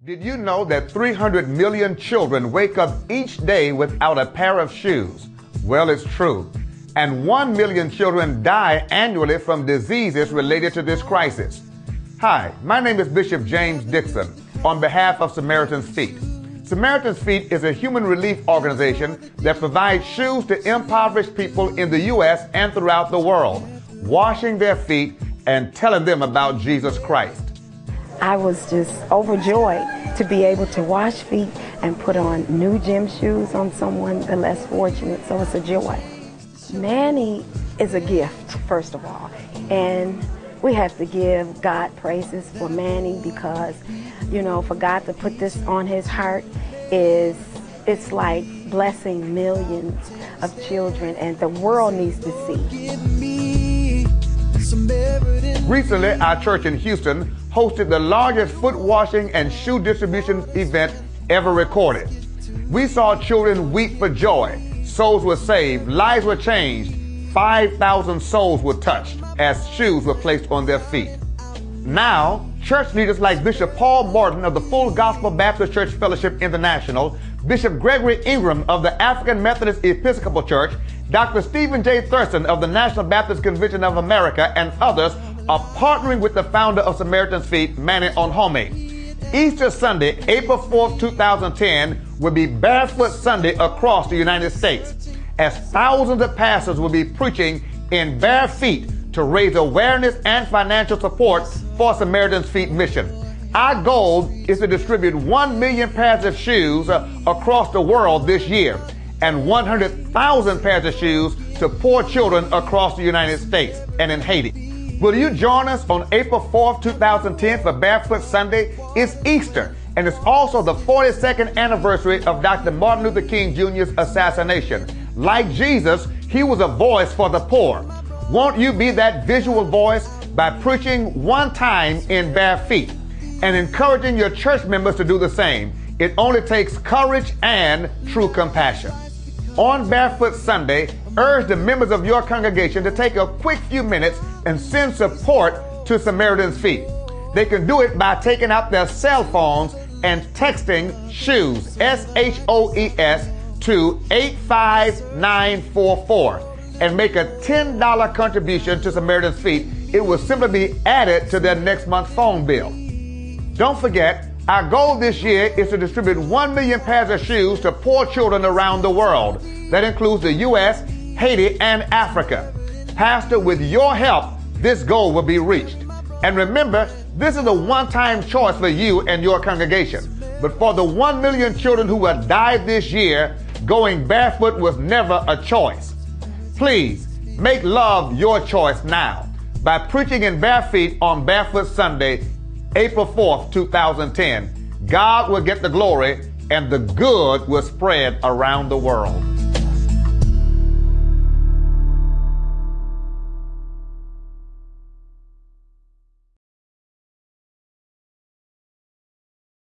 Did you know that 300 million children wake up each day without a pair of shoes? Well, it's true. And 1 million children die annually from diseases related to this crisis. Hi, my name is Bishop James Dixon on behalf of Samaritan's Feet. Samaritan's Feet is a human relief organization that provides shoes to impoverished people in the U.S. and throughout the world, washing their feet and telling them about Jesus Christ. I was just overjoyed to be able to wash feet and put on new gym shoes on someone the less fortunate, so it's a joy. Manny is a gift, first of all, and we have to give God praises for Manny because, you know, for God to put this on his heart it's like blessing millions of children, and the world needs to see. Recently, our church in Houston hosted the largest foot washing and shoe distribution event ever recorded. We saw children weep for joy. Souls were saved, lives were changed. 5,000 souls were touched as shoes were placed on their feet. Now, church leaders like Bishop Paul Morton of the Full Gospel Baptist Church Fellowship International, Bishop Gregory Ingram of the African Methodist Episcopal Church, Dr. Stephen J. Thurston of the National Baptist Convention of America, and others are partnering with the founder of Samaritan's Feet, Manny Onhome. Easter Sunday, April 4th, 2010, will be Barefoot Sunday across the United States, as thousands of pastors will be preaching in bare feet to raise awareness and financial support for Samaritan's Feet mission. Our goal is to distribute 1 million pairs of shoes across the world this year, and 100,000 pairs of shoes to poor children across the United States and in Haiti. Will you join us on April 4th, 2010 for Barefoot Sunday? It's Easter, and it's also the 42nd anniversary of Dr. Martin Luther King Jr.'s assassination. Like Jesus, he was a voice for the poor. Won't you be that visual voice by preaching one time in bare feet and encouraging your church members to do the same? It only takes courage and true compassion. On Barefoot Sunday, urge the members of your congregation to take a quick few minutes and send support to Samaritan's Feet. They can do it by taking out their cell phones and texting SHOES, S-H-O-E-S, to 85944 and make a $10 contribution to Samaritan's Feet. It will simply be added to their next month's phone bill. Don't forget, our goal this year is to distribute 1 million pairs of shoes to poor children around the world. That includes the U.S., Haiti, and Africa. Pastor, with your help, this goal will be reached. And remember, this is a one-time choice for you and your congregation. But for the 1 million children who have died this year, going barefoot was never a choice. Please, make love your choice now by preaching in bare feet on Barefoot Sunday, April 4th, 2010. God will get the glory and the good will spread around the world.